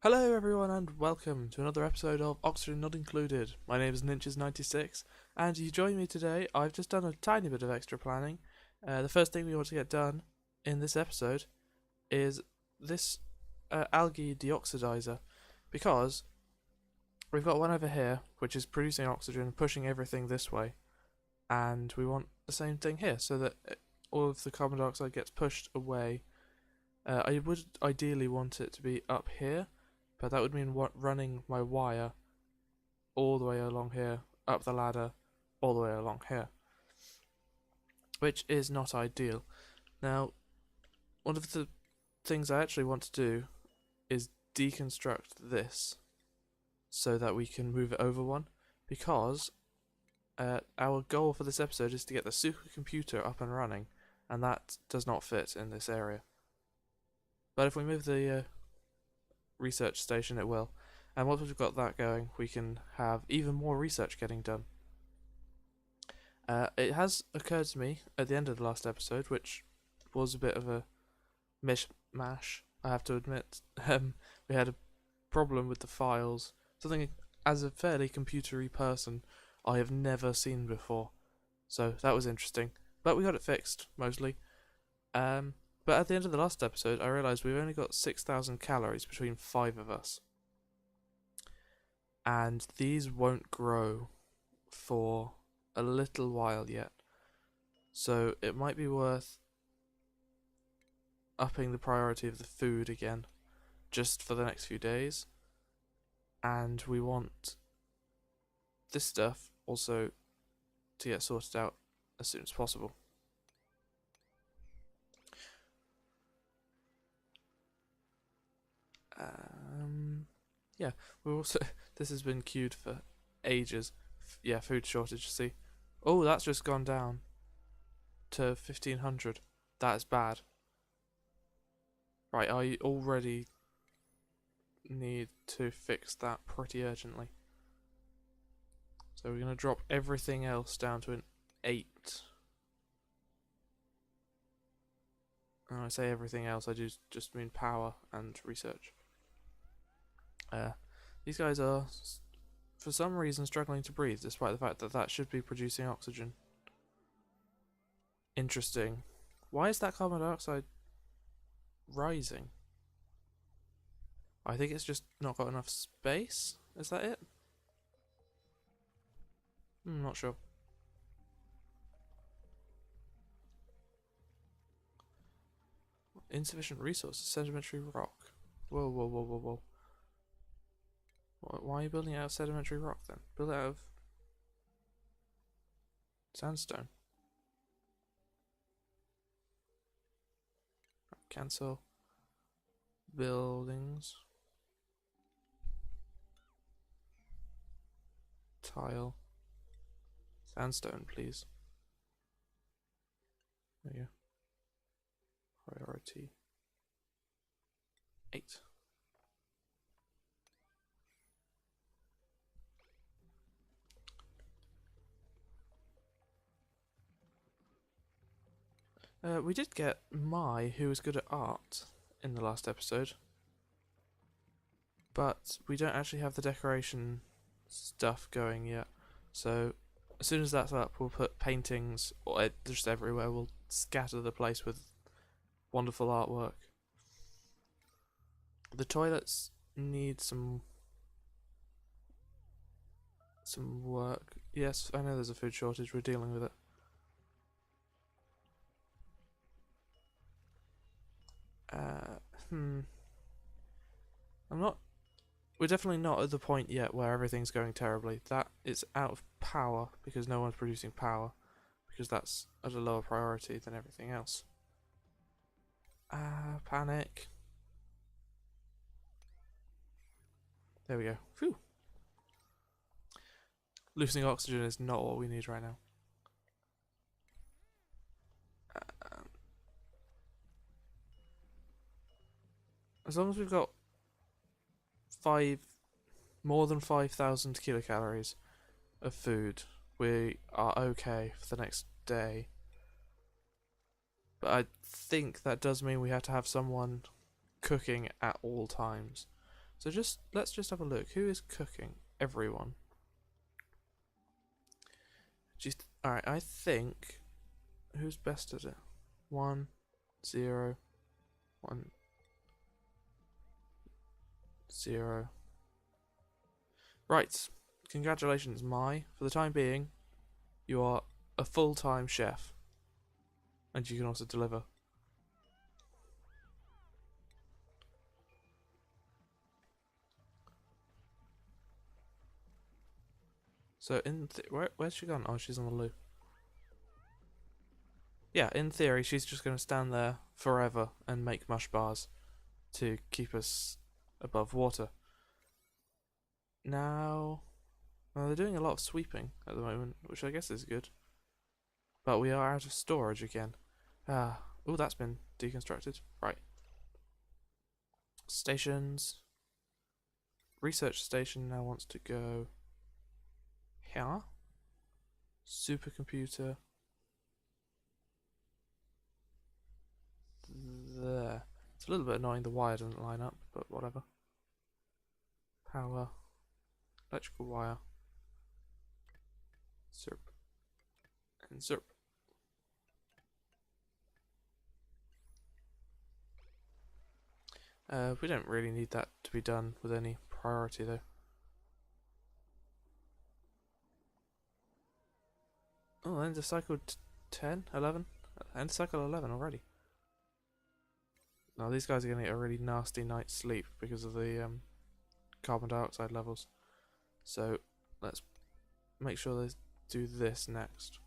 Hello everyone and welcome to another episode of Oxygen Not Included. My name is Ninjas96 and you join me today. I've just done a tiny bit of extra planning. The first thing we want to get done in this episode is this algae deoxidizer, because we've got one over here which is producing oxygen, pushing everything this way, and we want the same thing here so that all of the carbon dioxide gets pushed away. I would ideally want it to be up here, but that would mean running my wire all the way along here, up the ladder, all the way along here, which is not ideal. Now, one of the things I actually want to do is deconstruct this so that we can move it over one, because our goal for this episode is to get the supercomputer up and running, and that does not fit in this area. But if we move the research station, it will. And once we've got that going, we can have even more research getting done. It has occurred to me at the end of the last episode, which was a bit of a mishmash, I have to admit. We had a problem with the files, something as a fairly computery person I have never seen before. So that was interesting, but we got it fixed mostly. But at the end of the last episode, I realised we've only got 6,000 calories between 5 of us. And these won't grow for a little while yet. So it might be worth upping the priority of the food again, just for the next few days. And we want this stuff also to get sorted out as soon as possible. Yeah, we also this has been queued for ages. Yeah, food shortage. See, oh, that's just gone down to 1,500. That is bad. Right, I already need to fix that pretty urgently. So we're gonna drop everything else down to an 8. And when I say everything else, I do just mean power and research. These guys are, for some reason, struggling to breathe, despite the fact that that should be producing oxygen. Interesting. Why is that carbon dioxide rising? I think it's just not got enough space. Is that it? I'm not sure. Insufficient resources. Sedimentary rock. Whoa, whoa, whoa, whoa, whoa. Why are you building it out of sedimentary rock then? Build it out of sandstone. Cancel. Buildings. Tile. Sandstone, please. There you go. Priority 8. We did get Mai, who was good at art, in the last episode. But we don't actually have the decoration stuff going yet. So as soon as that's up, we'll put paintings just everywhere. We'll scatter the place with wonderful artwork. The toilets need some work. Yes, I know there's a food shortage. We're dealing with it. We're definitely not at the point yet where everything's going terribly. That is out of power because no one's producing power, because that's at a lower priority than everything else. Panic. There we go. Phew. Loosening oxygen is not what we need right now. As long as we've got more than 5,000 kilocalories of food, we are okay for the next day. But I think that does mean we have to have someone cooking at all times. So let's just have a look. Who is cooking? Everyone. Alright, I think who's best at it? 1, 0, 1, 0. Right. Congratulations, Mai. For the time being, you are a full-time chef. And you can also deliver. So where's she gone? Oh, she's on the loo. Yeah, in theory, she's just going to stand there forever and make mush bars to keep us above water. Now, well, they're doing a lot of sweeping at the moment, which I guess is good. But we are out of storage again. Oh, that's been deconstructed. Right. Stations. Research station now wants to go here. Supercomputer. There. It's a little bit annoying the wire doesn't line up, but whatever. Power. Electrical wire. Zerp. And zerp. We don't really need that to be done with any priority though. Oh, end of cycle 10, 11? End of cycle 11 already. Now these guys are going to get a really nasty night's sleep because of the carbon dioxide levels. So let's make sure they do this next.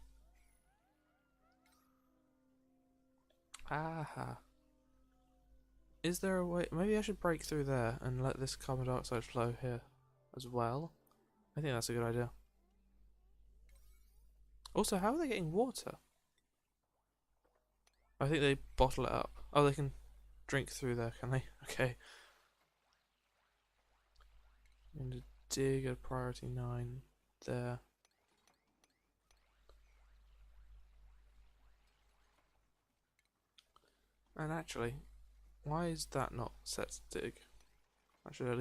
Aha. Is there a way? Maybe I should break through there and let this carbon dioxide flow here as well. I think that's a good idea. Also, how are they getting water? I think they bottle it up. Oh, they can drink through there, can they? Okay. I'm going to dig at priority 9 there. And actually, why is that not set to dig? I should at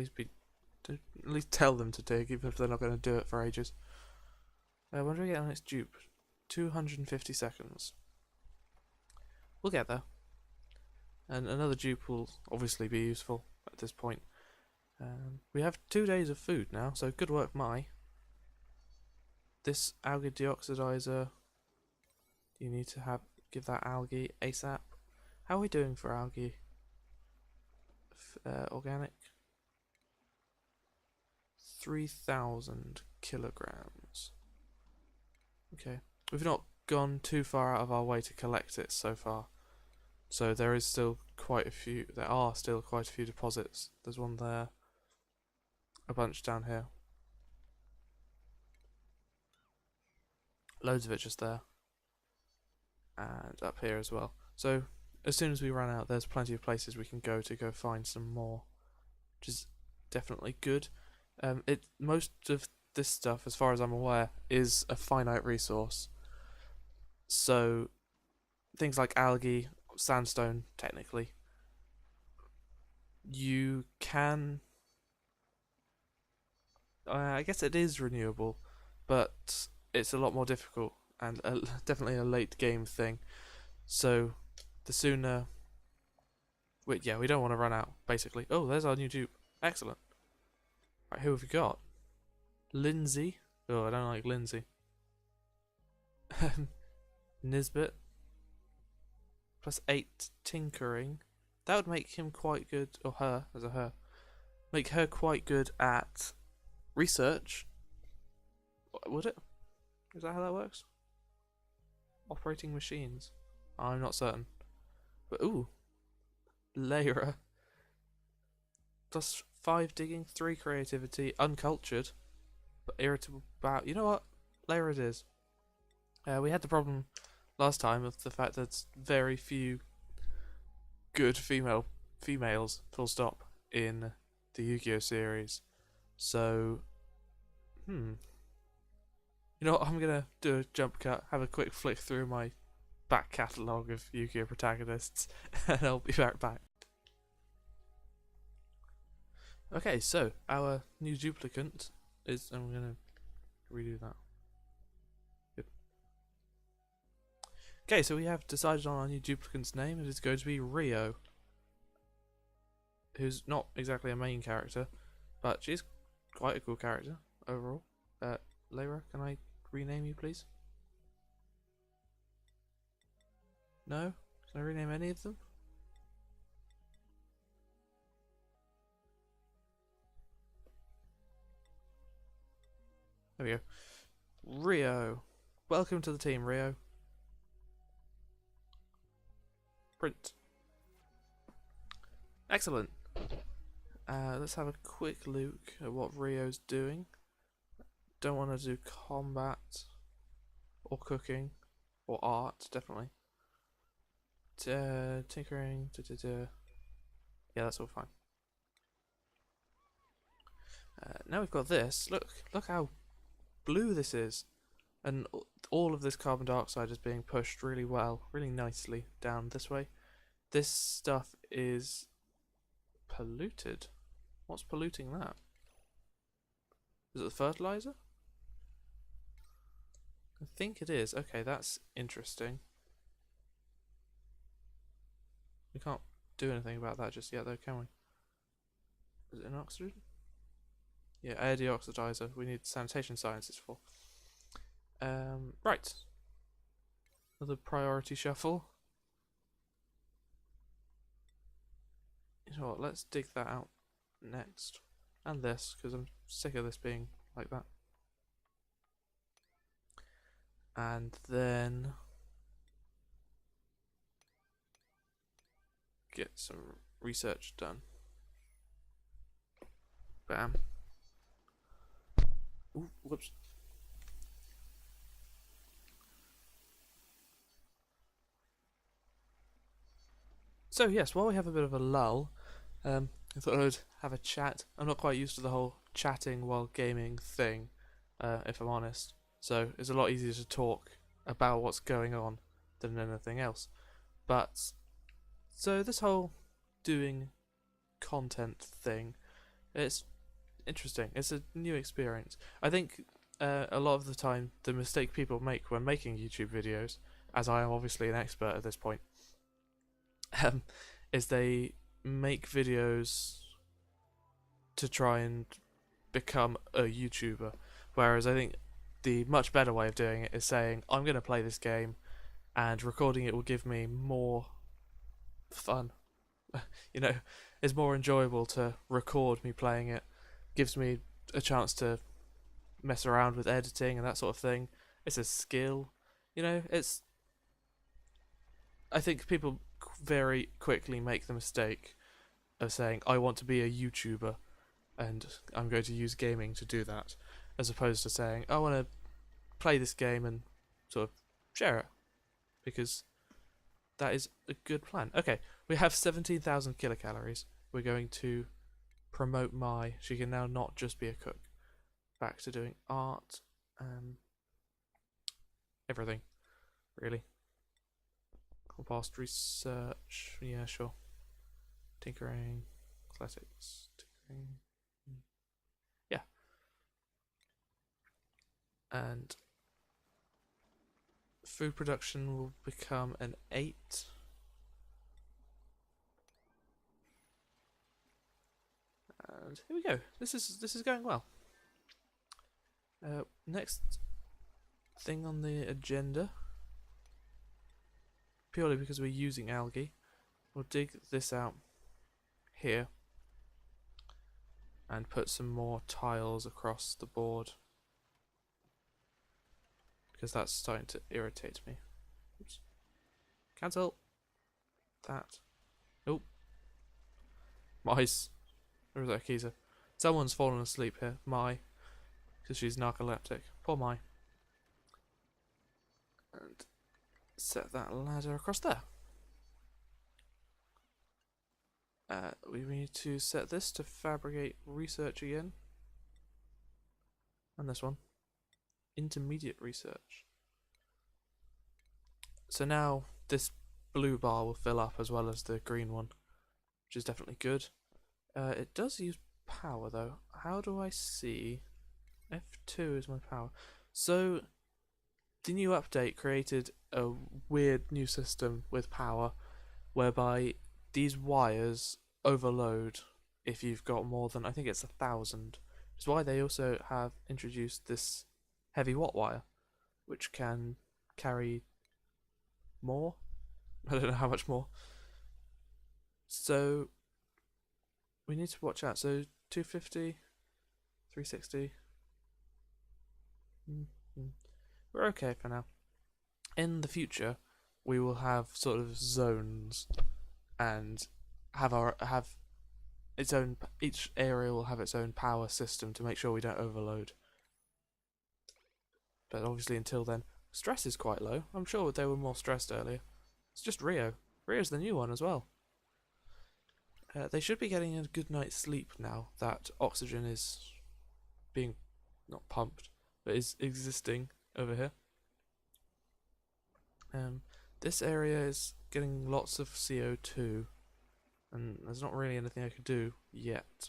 least tell them to dig, even if they're not going to do it for ages. When do we get on its dupe? 250 seconds. We'll get there. And another dupe will obviously be useful at this point. We have 2 days of food now, so good work, Mai. This algae deoxidizer, you need to give that algae ASAP. How are we doing for algae? Organic? 3,000 kilograms. Okay. We've not gone too far out of our way to collect it so far. So there are still quite a few deposits. There's one there. A bunch down here. Loads of it just there. And up here as well. So as soon as we run out, there's plenty of places we can go to go find some more, which is definitely good. Most of this stuff, as far as I'm aware, is a finite resource. So things like algae, sandstone, technically, you can. I guess it is renewable, but it's a lot more difficult and definitely a late game thing. So the sooner. We don't want to run out, basically. Oh, there's our new dupe. Excellent. Right, who have we got? Lindsay. Oh, I don't like Lindsay. Nisbet. +8 tinkering. That would make him quite good, or her, as a her. Make her quite good at research. Would it? Is that how that works? Operating machines. I'm not certain. But, ooh. Lyra. +5 digging, 3 creativity, uncultured, but irritable about. You know what? Lyra it is. We had the problem last time of the fact that very few good females, full stop, in the Yu-Gi-Oh series. So, you know what? I'm gonna do a jump cut, have a quick flick through my back catalogue of Yu-Gi-Oh protagonists, and I'll be right back. Okay, so our new duplicant is. I'm gonna redo that. Good. Okay, so we have decided on our new duplicant's name. It is going to be Rio, who's not exactly a main character, but she's quite a cool character overall. Layra, can I rename you, please? No? Can I rename any of them? There we go. Rio. Welcome to the team, Rio. Print. Excellent. Let's have a quick look at what Rio's doing. Don't want to do combat or cooking or art, definitely. Tinkering. Yeah, that's all fine. Now we've got this. Look how blue this is, and all of this carbon dioxide is being pushed really well, really nicely down this way. This stuff is polluted. What's polluting that? Is it the fertilizer? I think it is. Okay, that's interesting. We can't do anything about that just yet, though, can we? Is it an oxygen? Yeah, air deoxidizer. We need sanitation sciences for. Right. Another priority shuffle. You know what? Let's dig that out next, and this, because I'm sick of this being like that. And then get some research done. Bam. Ooh, whoops. So yes, while we have a bit of a lull, I thought I'd have a chat. I'm not quite used to the whole chatting while gaming thing, if I'm honest. So it's a lot easier to talk about what's going on than anything else. But so this whole doing content thing, it's interesting. It's a new experience. I think a lot of the time the mistake people make when making YouTube videos, as I am obviously an expert at this point, is they make videos to try and become a YouTuber. Whereas I think the much better way of doing it is saying, I'm going to play this game, and recording it will give me more fun. You know, it's more enjoyable to record me playing it. Gives me a chance to mess around with editing and that sort of thing. It's a skill. You know, it's. I think people very quickly make the mistake of saying, I want to be a YouTuber, and I'm going to use gaming to do that, as opposed to saying, I want to play this game and sort of share it, because that is a good plan. Okay, we have 17,000 kilocalories. We're going to promote Mai. She can now not just be a cook. Back to doing art. Everything, really. Past research. Yeah, sure. Tinkering. Athletics. Tinkering. Yeah. And food production will become an 8. And here we go. This is going well. Next thing on the agenda, purely because we're using algae, we'll dig this out here and put some more tiles across the board, because that's starting to irritate me. Oops. Cancel that. Nope. Mice. Or is that Akiza? Someone's fallen asleep here. Mai. Because she's narcoleptic. Poor Mai. And set that ladder across there. We need to set this to fabricate research again. And this one. Intermediate research. So now this blue bar will fill up as well as the green one, which is definitely good. It does use power though. How do I see? F2 is my power. So the new update created a weird new system with power whereby these wires overload if you've got more than, I think it's 1,000. It's why they also have introduced this heavy watt wire, which can carry more. I don't know how much more. So we need to watch out. So 250, 360. We're okay for now. In the future, we will have sort of zones and have its own. Each area will have its own power system to make sure we don't overload. But obviously, until then, stress is quite low. I'm sure they were more stressed earlier. It's just Rio. Rio's the new one as well. They should be getting a good night's sleep now that oxygen is being not pumped, but is existing over here. This area is getting lots of CO2, and there's not really anything I could do yet.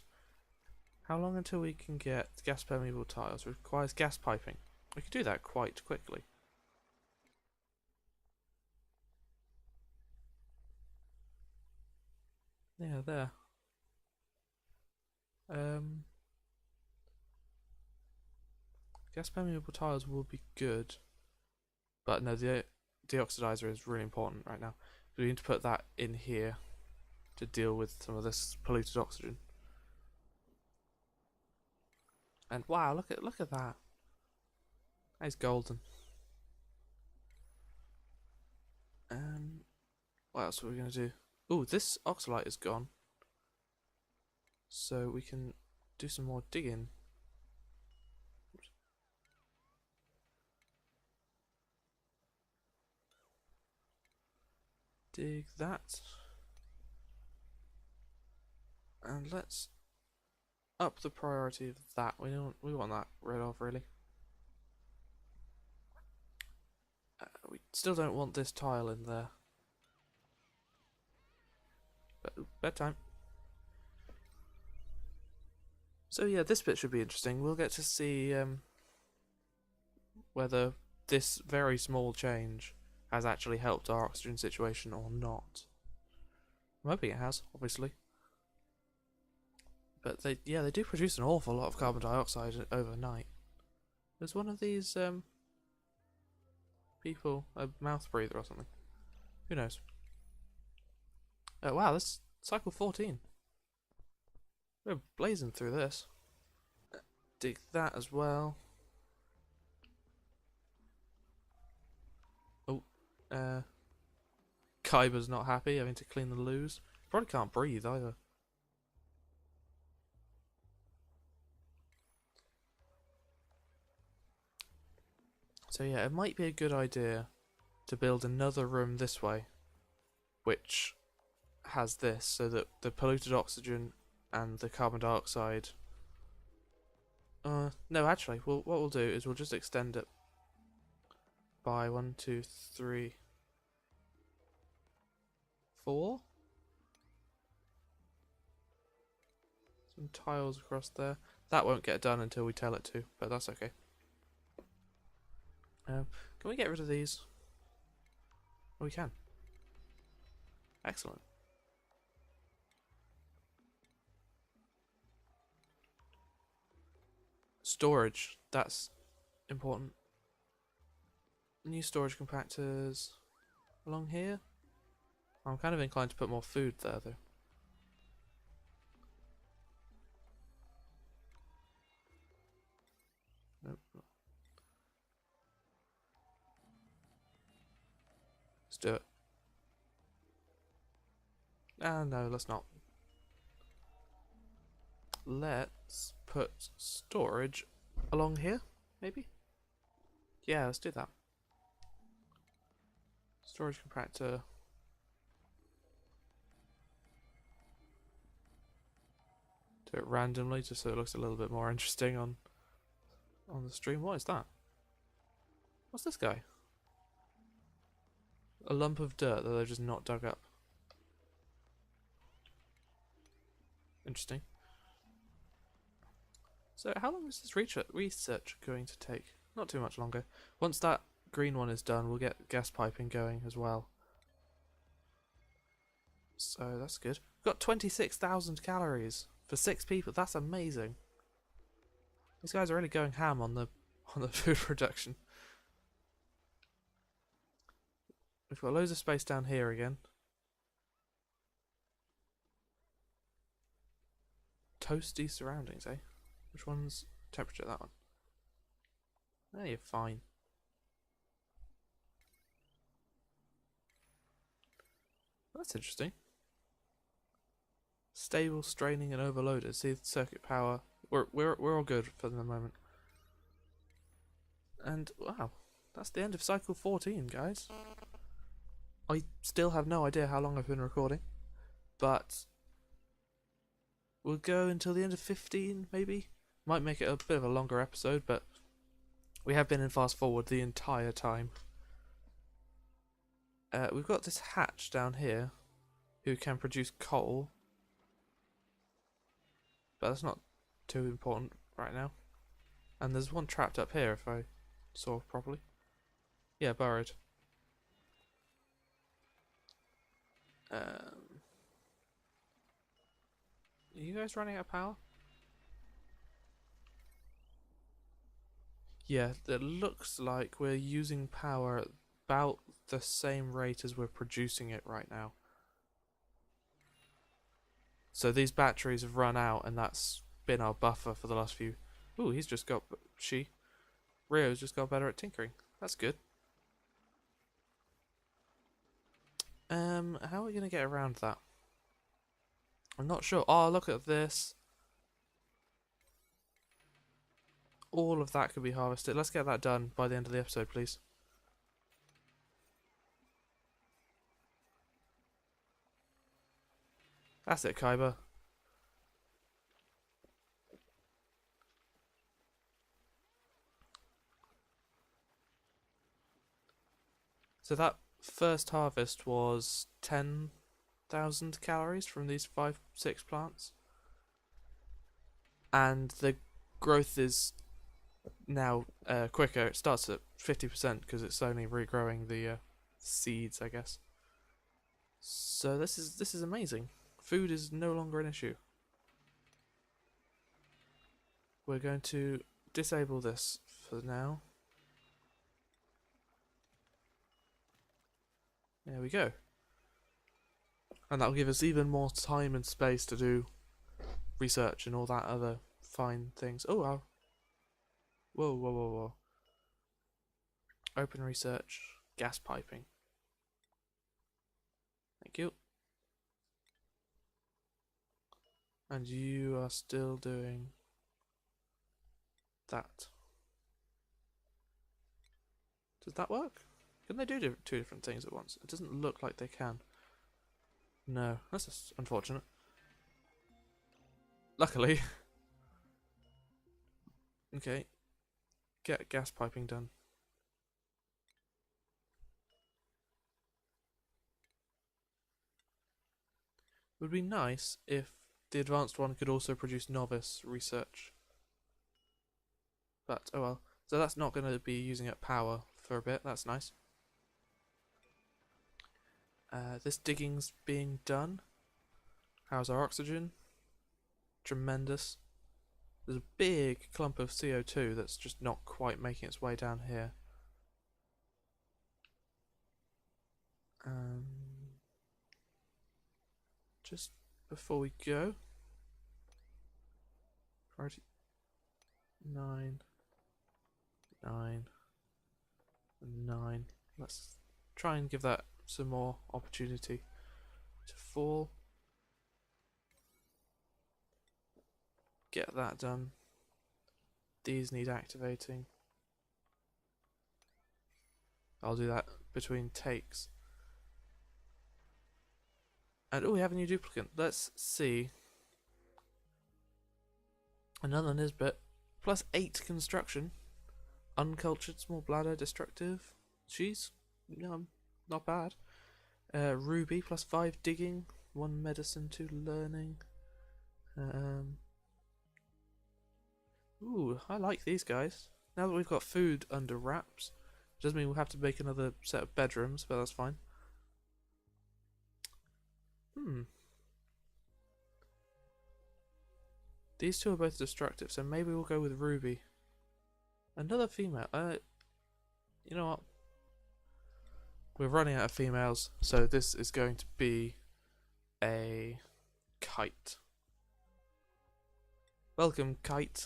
How long until we can get gas permeable tiles? It requires gas piping. We could do that quite quickly. Yeah, there. Gas permeable tiles will be good, but no, the deoxidizer is really important right now. We need to put that in here to deal with some of this polluted oxygen. And wow, look at that. That is golden. What else are we gonna do? Oh, this oxalite is gone, so we can do some more digging. Dig that, and let's up the priority of that. We want that rid of really. We still don't want this tile in there. But bedtime. So yeah, this bit should be interesting. We'll get to see whether this very small change has actually helped our oxygen situation or not. I'm hoping it has, obviously. But they do produce an awful lot of carbon dioxide overnight. There's one of these people, a mouth breather or something. Who knows? Oh wow, this is cycle 14. We're blazing through this. Dig that as well. Oh, Kaiba's not happy, having to clean the loos. Probably can't breathe either. So yeah, it might be a good idea to build another room this way, which has this, so that the polluted oxygen and the carbon dioxide... no, actually, what we'll do is we'll just extend it by 1, 2, 3, 4. Some tiles across there. That won't get done until we tell it to, but that's okay. Can we get rid of these? Oh, we can. Excellent. Storage, that's important. New storage compactors along here. I'm kind of inclined to put more food there though. Nope. Let's do it. Ah, no, let's not. Let's put storage along here, maybe? Yeah, let's do that. Storage compactor. Do it randomly just so it looks a little bit more interesting on the stream. What is that? What's this guy? A lump of dirt that they've just not dug up. Interesting. So how long is this research going to take? Not too much longer. Once that green one is done, we'll get gas piping going as well. So that's good. We've got 26,000 calories for 6 people. That's amazing. These guys are really going ham on the food production. We've got loads of space down here again. Toasty surroundings, eh? Which one's temperature? That one. Oh, you're fine. That's interesting. Stable, straining, and overloaded. See the circuit power. We're all good for the moment. And wow, that's the end of cycle 14, guys. I still have no idea how long I've been recording, but we'll go until the end of 15, maybe. Might make it a bit of a longer episode, but we have been in fast forward the entire time. We've got this hatch down here who can produce coal, but that's not too important right now. And there's one trapped up here if I saw properly. Yeah, burrowed. Are you guys running out of power? Yeah, it looks like we're using power at about the same rate as we're producing it right now. So these batteries have run out, and that's been our buffer for the last few. Ooh, he's just got. Rio's just got better at tinkering. That's good. How are we gonna get around that? I'm not sure. Oh, look at this. All of that could be harvested. Let's get that done by the end of the episode, please. That's it, Kaiba. So that first harvest was 10,000 calories from these 6 plants. And the growth is now quicker. It starts at 50% because it's only regrowing the seeds, I guess. So this is amazing. Food is no longer an issue. We're going to disable this for now. There we go. And that'll give us even more time and space to do research and all that other fine things. Oh, wow. Whoa, whoa, whoa, whoa. Open research, gas piping. Thank you. And you are still doing that. Does that work? Can they do 2 different things at once? It doesn't look like they can. No, that's just unfortunate. Luckily. Okay. Get gas piping done. It would be nice if the advanced one could also produce novice research. But, oh well. So that's not going to be using up power for a bit. That's nice. This digging's being done. How's our oxygen? Tremendous. There's a big clump of CO2 that's just not quite making its way down here. Just before we go, priority 9, 9, 9. Let's try and give that some more opportunity to fall. Get that done. These need activating. I'll do that between takes. And oh, we have a new duplicant. Let's see. Another Nisbet. +8 construction. Uncultured, small bladder, destructive. She's not bad. Ruby +5 digging. 1 medicine, 2 learning. Ooh, I like these guys. Now that we've got food under wraps, doesn't mean we'll have to make another set of bedrooms, but that's fine. These two are both destructive, so maybe we'll go with Ruby. Another female. You know what? We're running out of females, so this is going to be a kite. Welcome, kite.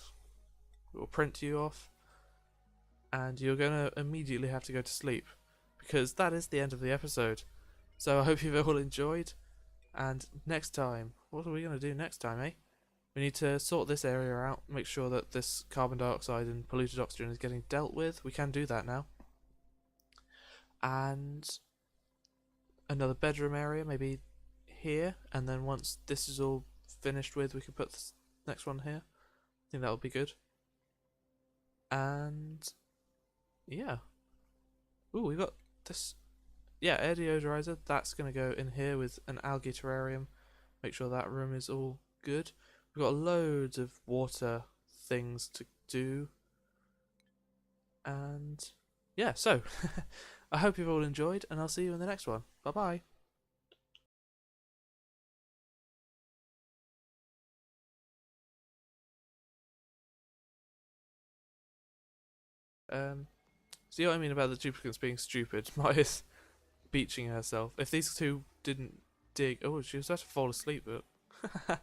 We'll print you off, and you're going to immediately have to go to sleep, because that is the end of the episode. So I hope you've all enjoyed, and next time, what are we going to do next time, eh? We need to sort this area out, make sure that this carbon dioxide and polluted oxygen is getting dealt with. We can do that now. And another bedroom area, maybe here, and then once this is all finished with, we can put this next one here. I think that would be good. And yeah. Ooh, we got this. Yeah, air deodorizer. That's going to go in here with an algae terrarium. Make sure that room is all good. We've got loads of water things to do. And yeah, so I hope you've all enjoyed, and I'll see you in the next one. Bye bye. See what I mean about the duplicates being stupid? Maya's beaching herself. If these two didn't dig... Oh, she was about to fall asleep, but...